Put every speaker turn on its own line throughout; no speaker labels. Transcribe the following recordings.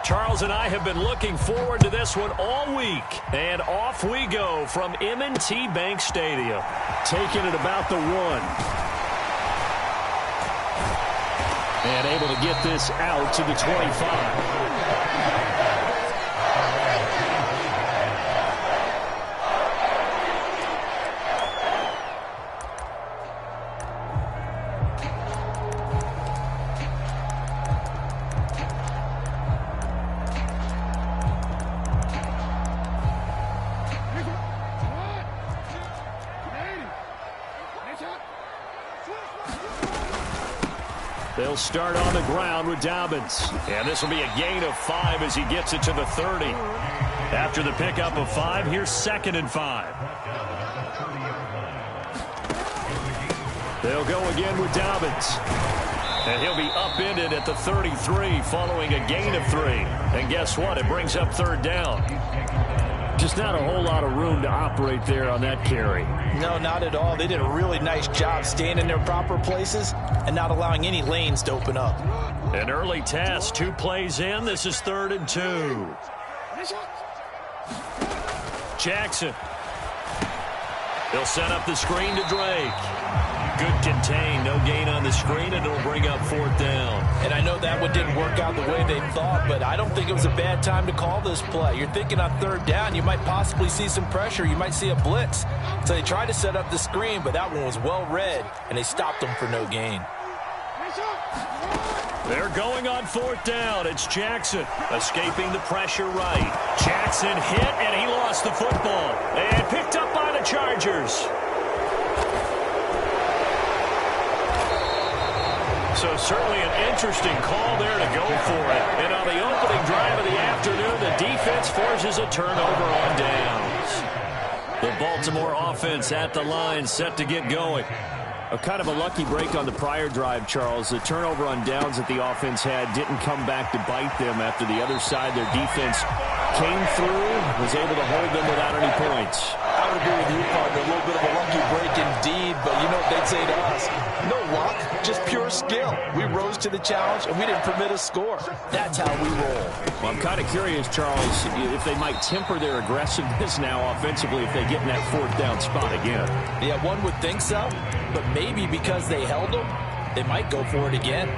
Charles and I have been looking forward to this one all week. And off we go from M&T Bank Stadium. Taking it about the 1. And able to get this out to the 25. They'll start on the ground with Dobbins. And this will be a gain of 5 as he gets it to the 30. After the pickup of 5, here's 2nd and 5. They'll go again with Dobbins. And he'll be upended at the 33 following a gain of 3. And guess what? It brings up 3rd down. Just not a whole lot of room to operate there on that carry.
No, not at all. They did a really nice job staying in their proper places and not allowing any lanes to open up.
An early test, 2 plays in. This is 3rd and 2. Jackson. They'll set up the screen to Drake. Good contain, no gain on the screen, and it'll bring up 4th down.
And I know that one didn't work out the way they thought, but I don't think it was a bad time to call this play. You're thinking on 3rd down, you might possibly see some pressure. You might see a blitz. So they tried to set up the screen, but that one was well read, and they stopped them for no gain.
They're going on 4th down. It's Jackson escaping the pressure right. Jackson hit, and he lost the football. And picked up by the Chargers. So certainly an interesting call there to go for it. And on the opening drive of the afternoon, the defense forces a turnover on downs. The Baltimore offense at the line, set to get going. A kind of a lucky break on the prior drive, Charles. The turnover on downs that the offense had didn't come back to bite them after the other side. Their defense came through, was able to hold them without any points.
I would agree with you, partner. A little bit of a lucky break indeed, but you know what they'd say to us? No luck, just pure skill. We rose to the challenge, and we didn't permit a score. That's how we roll.
Well, I'm kind of curious, Charles, if they might temper their aggressiveness now offensively if they get in that 4th down spot again.
Yeah, one would think so, but maybe because they held them, they might go for it again.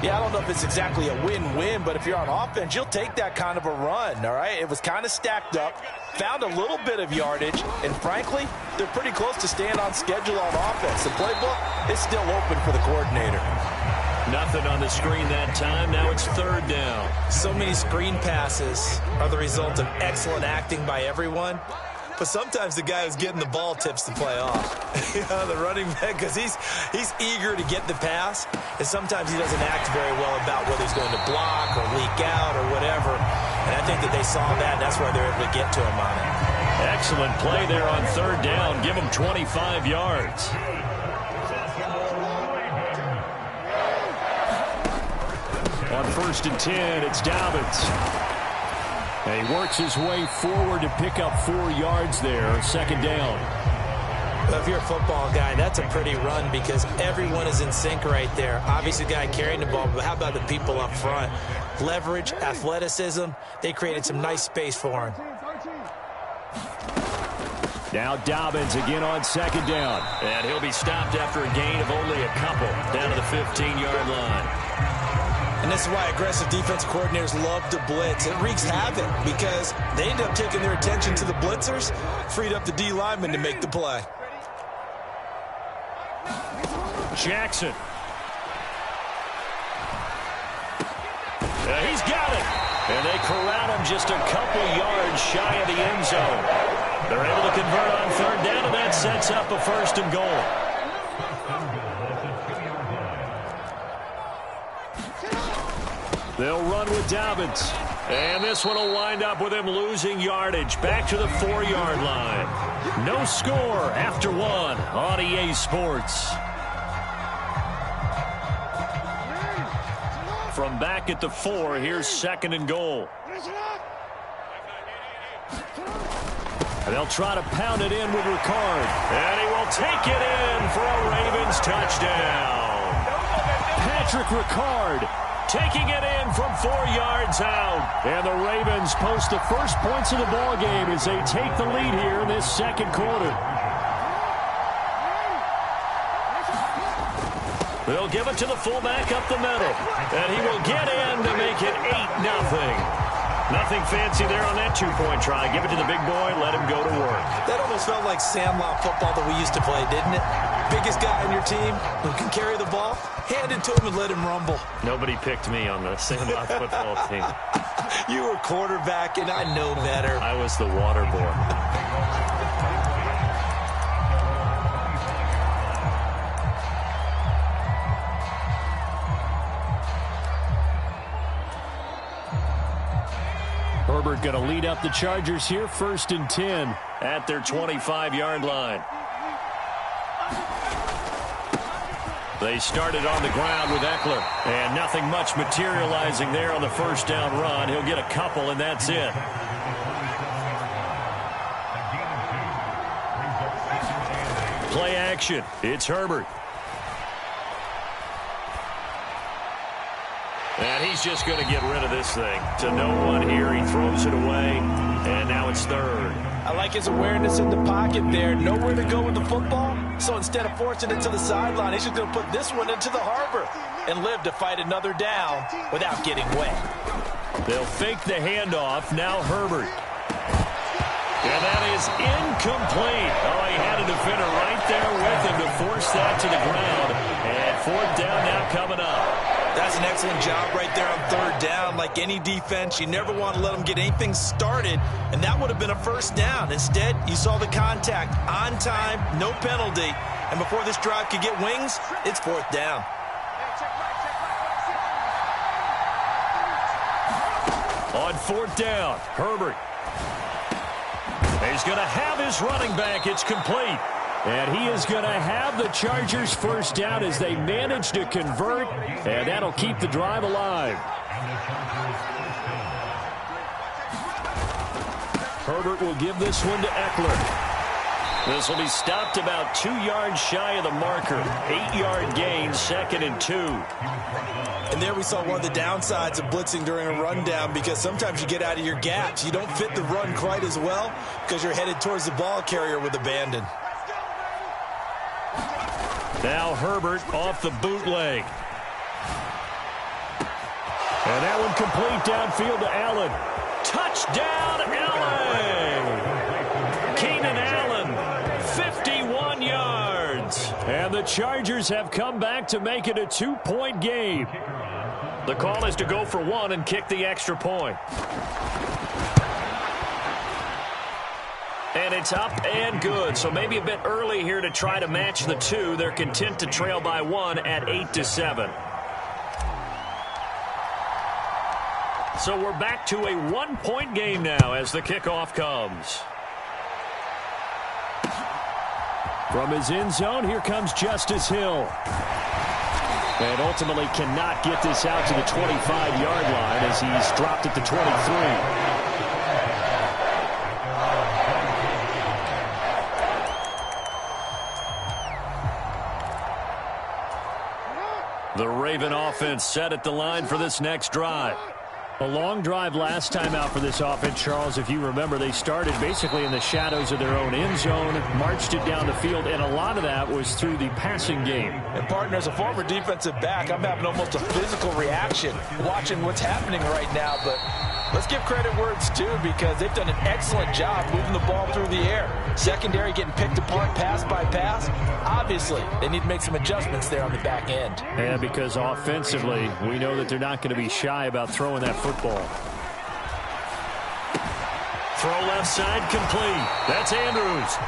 Yeah, I don't know if it's exactly a win-win, but if you're on offense, you'll take that kind of a run, all right? It was kind of stacked up, found a little bit of yardage, and frankly, they're pretty close to staying on schedule on offense. The playbook is still open for the coordinator.
Nothing on the screen that time. Now it's 3rd down.
So many screen passes are the result of excellent acting by everyone. But sometimes the guy who's getting the ball tips the play off. You know, the running back, because he's eager to get the pass, and sometimes he doesn't act very well about whether he's going to block or leak out or whatever. And I think that they saw that, and that's why they're able to get to him on it.
Excellent play there on 3rd down. Give him 25 yards. On 1st and 10, it's Dobbins. And he works his way forward to pick up 4 yards there. 2nd down.
Well, if you're a football guy, that's a pretty run because everyone is in sync right there. Obviously, the guy carrying the ball, but how about the people up front? Leverage, athleticism, they created some nice space for him.
Now Dobbins again on 2nd down. And he'll be stopped after a gain of only a couple down to the 15-yard line.
And this is why aggressive defense coordinators love to blitz. It wreaks havoc because they end up taking their attention to the blitzers, freed up the D lineman to make the play.
Jackson. He's got it. And they corral him just a couple yards shy of the end zone. They're able to convert on 3rd down, and that sets up a 1st and goal. They'll run with Dobbins. And this one will wind up with him losing yardage back to the 4-yard line. No score after 1 on EA Sports. From back at the 4, here's 2nd and goal. And they'll try to pound it in with Ricard. And he will take it in for a Ravens touchdown. Patrick Ricard taking it in from 4 yards out. And the Ravens post the first points of the ball game as they take the lead here in this second quarter. They'll give it to the fullback up the middle. And he will get in to make it 8-0. Nothing fancy there on that two-point try. Give it to the big boy, let him go to work.
That almost felt like Sandlot football that we used to play, didn't it? Biggest guy on your team who can carry the ball, hand it to him and let him rumble.
Nobody picked me on the Sandlot football team.
You were quarterback, and I know better.
I was the water boy. Herbert going to lead up the Chargers here, 1st and 10 at their 25-yard line. They started on the ground with Eckler, and nothing much materializing there on the first down run. He'll get a couple, and that's it. Play action. It's Herbert. And he's just going to get rid of this thing to no one here. He throws it away, and now it's 3rd.
I like his awareness in the pocket there. Nowhere to go with the football. So instead of forcing it to the sideline, he's just going to put this one into the harbor and live to fight another down without getting wet.
They'll fake the handoff. Now Herbert. And that is incomplete. Oh, he had a defender right there with him to force that to the ground. And 4th down now coming up.
That's an excellent job right there on 3rd down. Like any defense, you never want to let them get anything started, and that would have been a 1st down. Instead, you saw the contact on time, no penalty, and before this drive could get wings, it's 4th down.
On 4th down, Herbert. He's going to have his running back. It's complete. And he is going to have the Chargers 1st down as they manage to convert, and that'll keep the drive alive. Herbert will give this one to Eckler. This will be stopped about 2 yards shy of the marker. 8-yard gain, 2nd and 2.
And there we saw one of the downsides of blitzing during a rundown, because sometimes you get out of your gaps. You don't fit the run quite as well because you're headed towards the ball carrier with abandon.
Now Herbert off the bootleg. And that one complete downfield to Allen. Touchdown, Allen! Keenan Allen, 51 yards. And the Chargers have come back to make it a 2-point game. The call is to go for 1 and kick the extra point. And it's up and good. So maybe a bit early here to try to match the 2. They're content to trail by 1 at 8-7. So we're back to a 1-point game now as the kickoff comes. From his end zone, here comes Justice Hill. And ultimately cannot get this out to the 25-yard line as he's dropped at the 23. The Raven offense set at the line for this next drive. A long drive last time out for this offense, Charles. If you remember, they started basically in the shadows of their own end zone, marched it down the field, and a lot of that was through the passing game.
And, partner, as a former defensive back, I'm having almost a physical reaction watching what's happening right now. But let's give credit where it's due, because they've done an excellent job moving the ball through the air. Secondary getting picked apart pass by pass. Obviously, they need to make some adjustments there on the back end.
Yeah, because offensively, we know that they're not going to be shy about throwing that football. Throw left side complete. That's Andrews.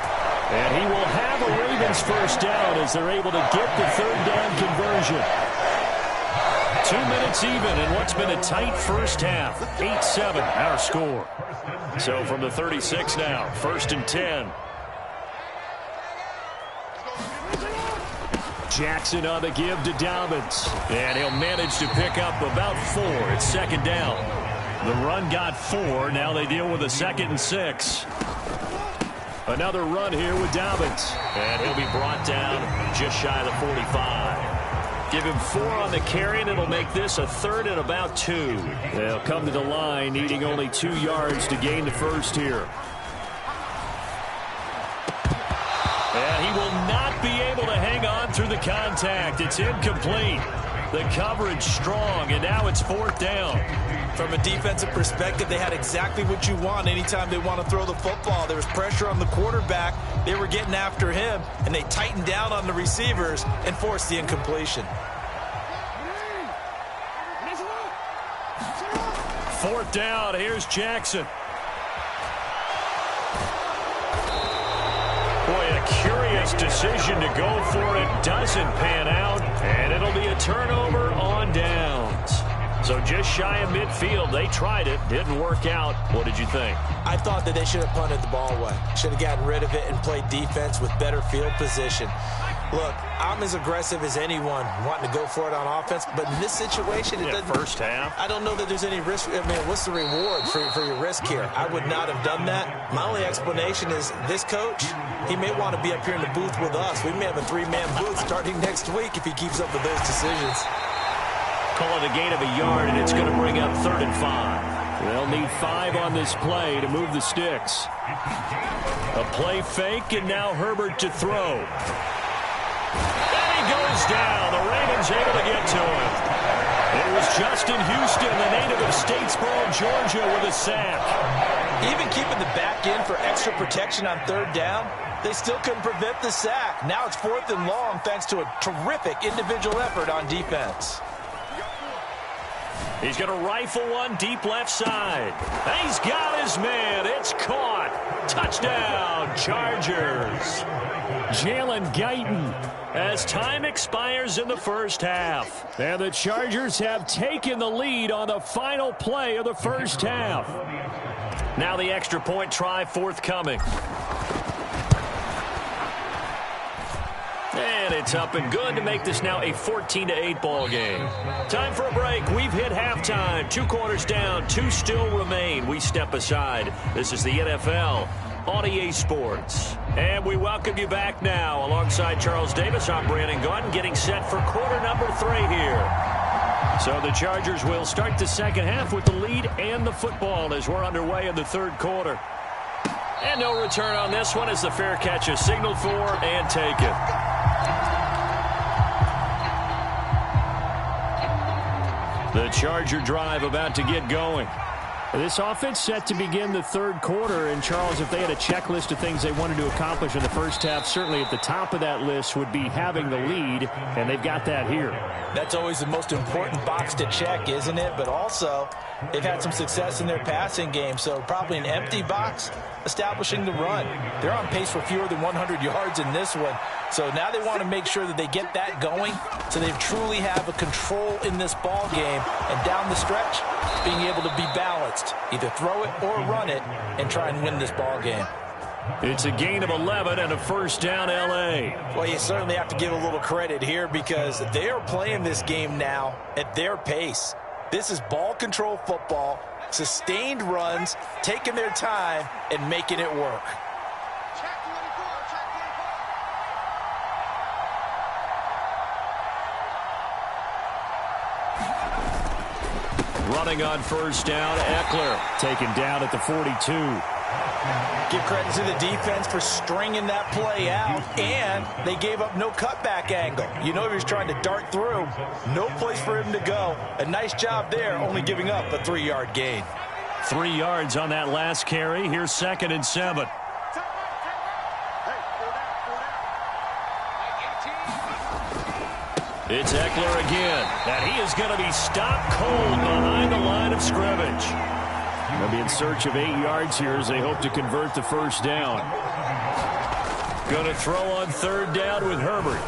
And he will have a Ravens 1st down as they're able to get the 3rd down conversion. 2 minutes even in what's been a tight first half. 8-7 our score. So from the 36 now, 1st and 10. Jackson on the give to Dobbins. And he'll manage to pick up about 4. It's 2nd down. The run got 4. Now they deal with a 2nd and 6. Another run here with Dobbins. And he'll be brought down just shy of the 45. Give him 4 on the carry, and it'll make this a 3rd and about 2. They'll come to the line, needing only 2 yards to gain the first here. And he will not be able to hang on through the contact. It's incomplete. The coverage strong, and now it's 4th down.
From a defensive perspective, they had exactly what you want anytime they want to throw the football. There was pressure on the quarterback. They were getting after him, and they tightened down on the receivers and forced the incompletion.
4th down. Here's Jackson. Boy, a curious decision to go for it. Doesn't pan out, and it'll be a turnover on downs. So just shy of midfield. They tried it. Didn't work out. What did you think?
I thought that they should have punted the ball away. Should have gotten rid of it and played defense with better field position. Look, I'm as aggressive as anyone wanting to go for it on offense, but in this situation, it doesn't.
First half.
I don't know that there's any risk. I mean, what's the reward for your risk here? I would not have done that. My only explanation is this coach, he may want to be up here in the booth with us. We may have a 3-man booth starting next week if he keeps up with those decisions.
Call it a gain of a yard, and it's going to bring up 3rd and 5. They'll need 5 on this play to move the sticks. A play fake, and now Herbert to throw. And he goes down. The Ravens able to get to him. It was Justin Houston, the native of Statesboro, Georgia, with a sack.
Even keeping the back end for extra protection on 3rd down, they still couldn't prevent the sack. Now it's 4th and long thanks to a terrific individual effort on defense.
He's going to rifle one deep left side. He's got his man. It's caught. Touchdown, Chargers. Jalen Guyton as time expires in the first half. And the Chargers have taken the lead on the final play of the first half. Now the extra point try forthcoming. And it's up and good to make this now a 14-8 ball game. Time for a break. We've hit halftime. 2 quarters down. 2 still remain. We step aside. This is the NFL on EA Sports. And we welcome you back now. Alongside Charles Davis, I'm Brandon Gaudin, getting set for quarter number 3 here. So the Chargers will start the second half with the lead and the football as we're underway in the 3rd quarter. And no return on this one as the fair catch is signaled for and taken. The Charger drive about to get going. This offense set to begin the 3rd quarter. And, Charles, if they had a checklist of things they wanted to accomplish in the first half, certainly at the top of that list would be having the lead, and they've got that here.
That's always the most important box to check, isn't it? But also, they've had some success in their passing game, so probably an empty box establishing the run. They're on pace for fewer than 100 yards in this one. So now they want to make sure that they get that going so they truly have a control in this ball game. And down the stretch, being able to be balanced. Either throw it or run it and try and win this ball game.
It's a gain of 11 and a first down, L.A.
Well, you certainly have to give a little credit here because they are playing this game now at their pace. This is ball control football, sustained runs, taking their time, and making it work.
Running on first down, Eckler taken down at the 42.
Give credit to the defense for stringing that play out, and they gave up no cutback angle. You know he was trying to dart through. No place for him to go. A nice job there, only giving up a 3-yard gain.
3 yards on that last carry. Here's 2nd and 7. It's Eckler again, and he is going to be stopped cold behind the line of scrimmage. They'll be in search of 8 yards here as they hope to convert the first down. Going to throw on 3rd down with Herbert.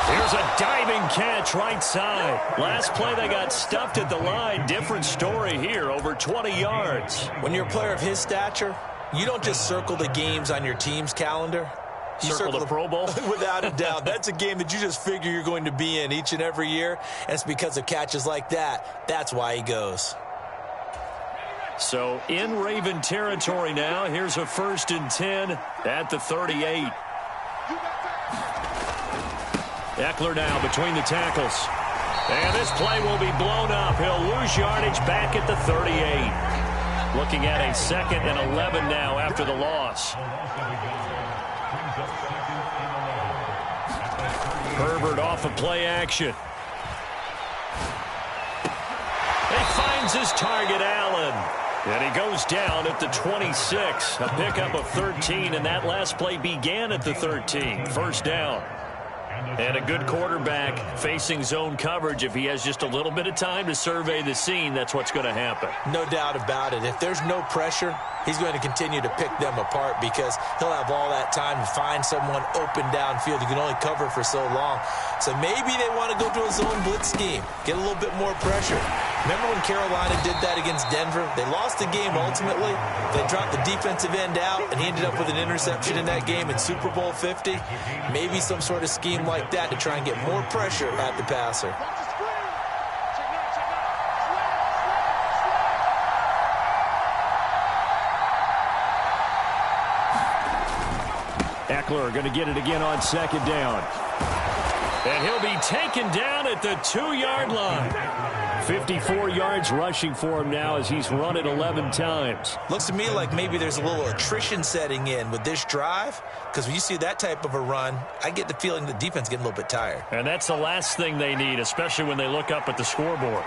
Here's a diving catch right side. Last play they got stuffed at the line. Different story here, over 20 yards.
When you're a player of his stature, you don't just circle the games on your team's calendar. You
circle the Pro Bowl?
Without a doubt. That's a game that you just figure you're going to be in each and every year. And it's because of catches like that. That's why he goes.
So in Raven territory now. Here's a 1st and 10 at the 38. Eckler now between the tackles. And this play will be blown up. He'll lose yardage back at the 38. Looking at a 2nd and 11 now after the loss. Herbert off of play action. He finds his target, Allen. And he goes down at the 26. A pickup of 13, and that last play began at the 13. First down. And a good quarterback facing zone coverage. If he has just a little bit of time to survey the scene, that's what's going to happen.
No doubt about it. If there's no pressure, he's going to continue to pick them apart because he'll have all that time to find someone open downfield. You can only cover for so long. So maybe they want to go to a zone blitz scheme, get a little bit more pressure. Remember when Carolina did that against Denver? They lost the game ultimately. They dropped the defensive end out, and he ended up with an interception in that game in Super Bowl 50. Maybe some sort of scheme like that to try and get more pressure at the passer.
Eckler going to get it again on 2nd down. And he'll be taken down at the 2-yard line. 54 yards rushing for him now as he's run it 11 times.
Looks to me like maybe there's a little attrition setting in with this drive, because when you see that type of a run, I get the feeling the defense getting a little bit tired.
And that's the last thing they need, especially when they look up at the scoreboard.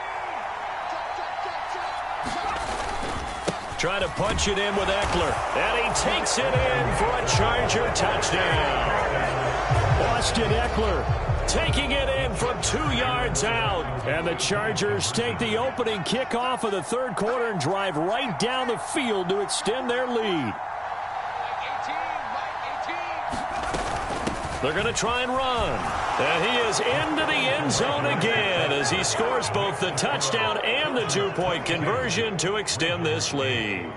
Trying to punch it in with Eckler. And he takes it in for a Charger touchdown. Austin Eckler taking it in from 2 yards out. And the Chargers take the opening kickoff of the 3rd quarter and drive right down the field to extend their lead. They're going to try and run. And he is into the end zone again as he scores both the touchdown and the 2-point conversion to extend this lead.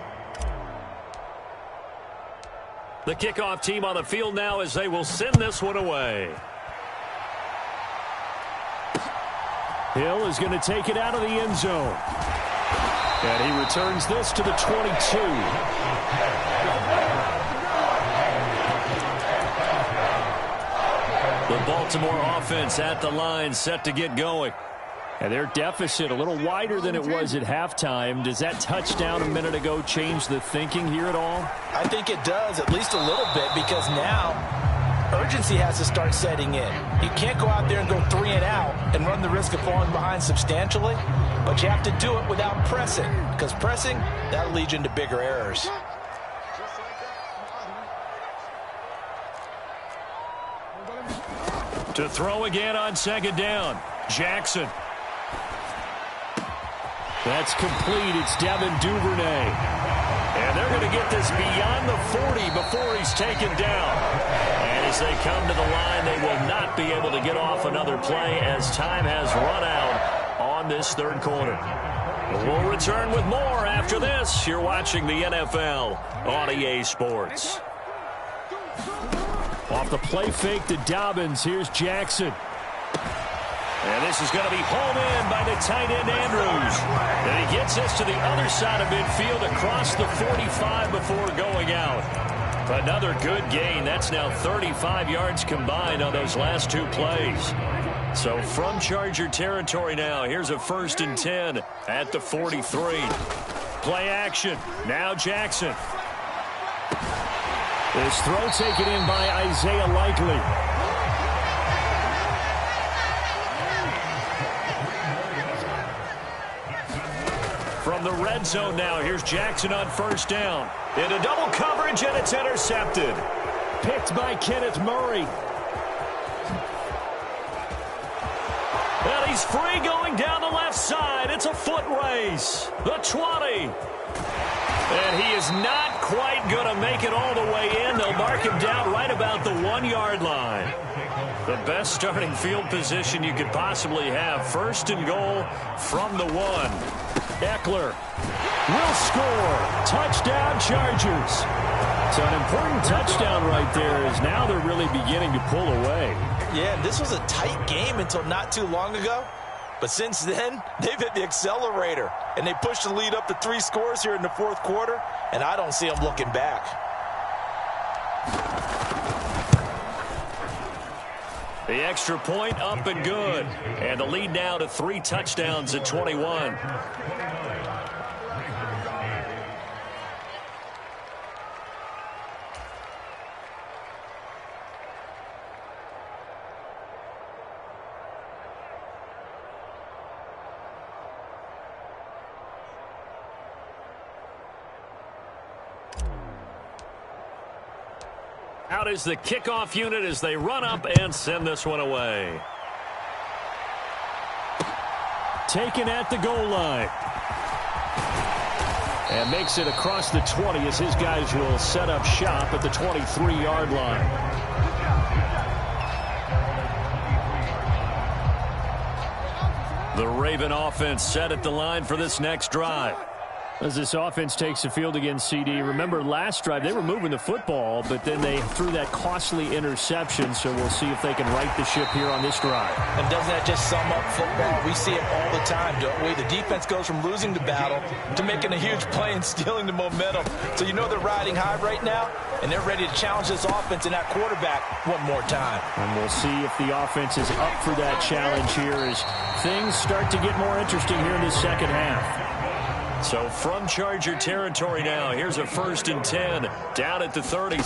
The kickoff team on the field now as they will send this one away. Hill is going to take it out of the end zone. And he returns this to the 22. The Baltimore offense at the line set to get going. And their deficit a little wider than it was at halftime. Does that touchdown a minute ago change the thinking here at all?
I think it does, at least a little bit, because now urgency has to start setting in. You can't go out there and go 3 and out and run the risk of falling behind substantially, but you have to do it without pressing, because pressing, that'll lead you into bigger errors.
To throw again on 2nd down. Jackson. That's complete. It's Devin Duvernay. And they're going to get this beyond the 40 before he's taken down. And as they come to the line, they will not be able to get off another play as time has run out on this 3rd quarter. We'll return with more after this. You're watching the NFL on EA Sports. Off the play fake to Dobbins, here's Jackson. And this is going to be hauled in by the tight end Andrews. And he gets us to the other side of midfield across the 45 before going out. Another good gain. That's now 35 yards combined on those last 2 plays. So from Charger territory now, here's a 1st and 10 at the 43. Play action. Now Jackson. This throw taken in by Isaiah Likely. From the red zone now, here's Jackson on 1st down. Into double coverage, and it's intercepted. Picked by Kenneth Murray. And he's free going down the left side. It's a foot race. The 20. And he is not quite going to make it all the way in. They'll mark him down right about the 1-yard line. The best starting field position you could possibly have. 1st and goal from the 1. Eckler will score. Touchdown, Chargers. So an important touchdown right there is now they're really beginning to pull away.
Yeah, this was a tight game until not too long ago. But since then, they've hit the accelerator, and they pushed the lead up to 3 scores here in the 4th quarter, and I don't see them looking back.
The extra point up and good. And the lead now to 3 touchdowns at 21. Out is the kickoff unit as they run up and send this one away. Taken at the goal line. And makes it across the 20 as his guys will set up shop at the 23-yard line. The Raven offense set at the line for this next drive. As this offense takes the field against CD, remember last drive they were moving the football, but then they threw that costly interception, so we'll see if they can right the ship here on this drive.
And doesn't that just sum up football? We see it all the time, don't we? The defense goes from losing the battle to making a huge play and stealing the momentum. So you know they're riding high right now, and they're ready to challenge this offense and that quarterback one more time.
And we'll see if the offense is up for that challenge here as things start to get more interesting here in the second half. So from Charger territory now, here's a 1st and 10 down at the 33.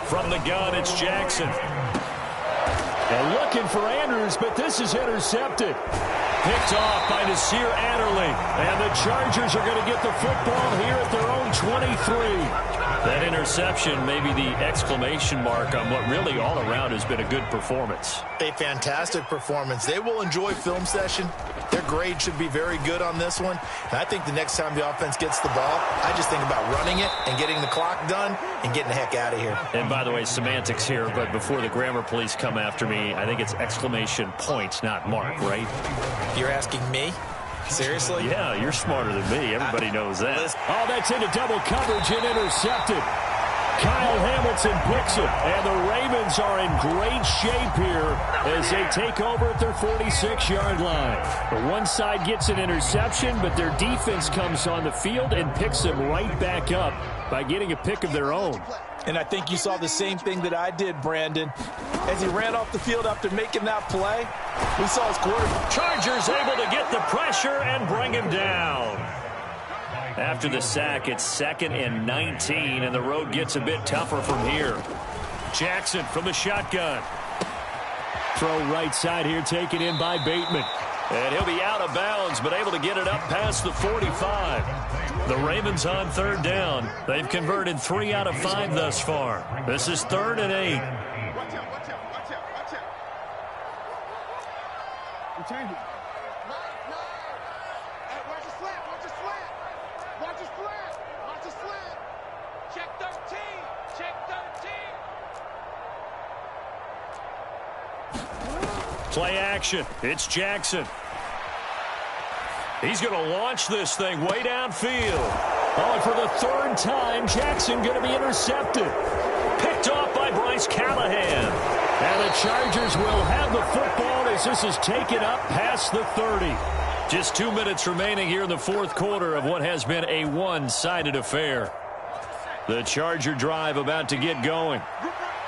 From the gun, it's Jackson. And looking for Andrews, but this is intercepted. Picked off by Nasir Adderley. And the Chargers are going to get the football here at their own 23. That interception may be the exclamation mark on what really all around has been a good performance.
A fantastic performance. They will enjoy film session. Their grade should be very good on this one. And I think the next time the offense gets the ball, I just think about running it and getting the clock done and getting the heck out of here.
And by the way, semantics here, but before the grammar police come after me, I think it's exclamation point, not mark, right?
You're asking me? Seriously?
Yeah, you're smarter than me. Everybody knows that. Oh, that's into double coverage and intercepted. Kyle Hamilton picks it, and the Ravens are in great shape here as they take over at their 46-yard line. The one side gets an interception, but their defense comes on the field and picks them right back up by getting a pick of their own.
And I think you saw the same thing that I did, Brandon. As he ran off the field after making that play, we saw his quarterback.
Chargers able to get the pressure and bring him down. After the sack, it's 2nd and 19, and the road gets a bit tougher from here. Jackson from the shotgun. Throw right side here, taken in by Bateman. And he'll be out of bounds, but able to get it up past the 45. The Ravens on 3rd down. They've converted 3 out of 5 thus far. This is 3rd and 8.
Watch out, watch out, watch out, watch out. I'm changing. Watch the slant, watch the slant. Watch the slant, watch the slant. Check 13, check 13.
Play action. It's Jackson. He's going to launch this thing way downfield. Oh, and for the 3rd time, Jackson going to be intercepted. Picked off by Bryce Callahan. And the Chargers will have the football as this is taken up past the 30. Just 2 minutes remaining here in the 4th quarter of what has been a one-sided affair. The Charger drive about to get going.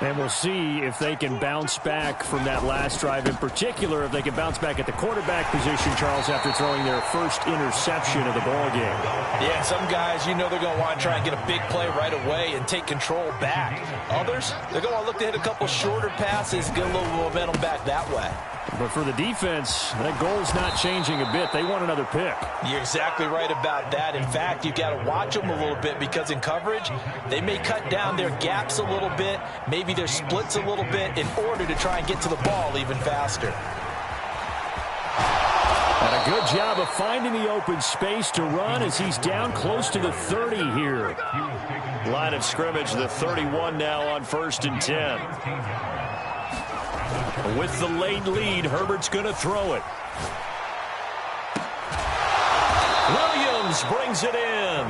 And we'll see if they can bounce back from that last drive. In particular, if they can bounce back at the quarterback position, Charles, after throwing their first interception of the ball game.
Yeah, some guys, you know they're going to want to try and get a big play right away and take control back. Others, they're going to want to look to hit a couple shorter passes, get a little momentum back that way.
But for the defense, that goal's not changing a bit. They want another pick.
You're exactly right about that. In fact, you've got to watch them a little bit because in coverage, they may cut down their gaps a little bit, maybe their splits a little bit in order to try and get to the ball even faster.
And a good job of finding the open space to run as he's down close to the 30 here. Line of scrimmage, the 31 now on 1st and 10. With the late lead, Herbert's going to throw it. Williams brings it in.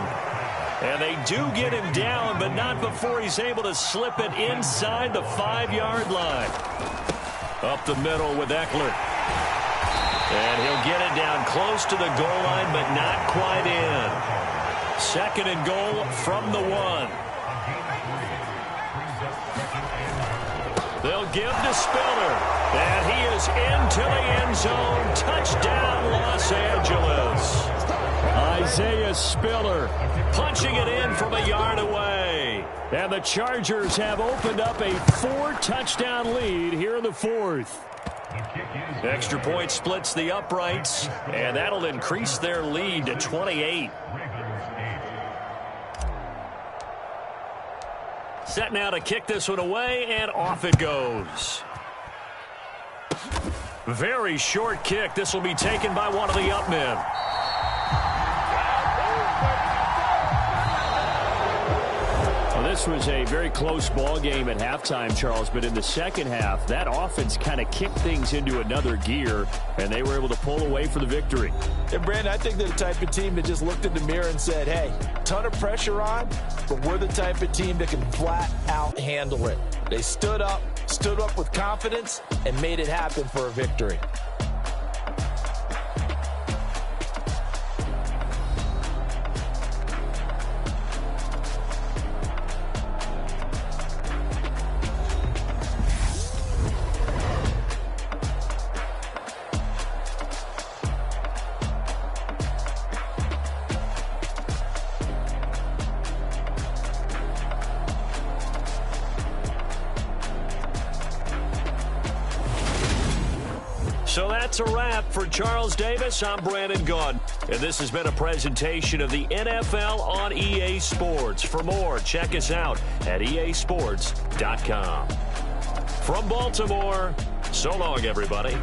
And they do get him down, but not before he's able to slip it inside the 5-yard line. Up the middle with Eckler. And he'll get it down close to the goal line, but not quite in. 2nd and goal from the 1. They'll give to Spiller. And he is into the end zone. Touchdown, Los Angeles. Isaiah Spiller punching it in from a yard away. And the Chargers have opened up a 4-touchdown lead here in the fourth. Extra point splits the uprights, and that'll increase their lead to 28. Set now to kick this one away, and off it goes. Very short kick. This will be taken by one of the up men. This was a very close ball game at halftime, Charles, but in the second half, that offense kind of kicked things into another gear, and they were able to pull away for the victory.
And, Brandon, I think they're the type of team that just looked in the mirror and said, hey, ton of pressure on, but we're the type of team that can flat out handle it. They stood up with confidence, and made it happen for a victory.
So that's a wrap for Charles Davis. I'm Brandon Gaudin, and this has been a presentation of the NFL on EA Sports. For more, check us out at easports.com. From Baltimore, so long, everybody.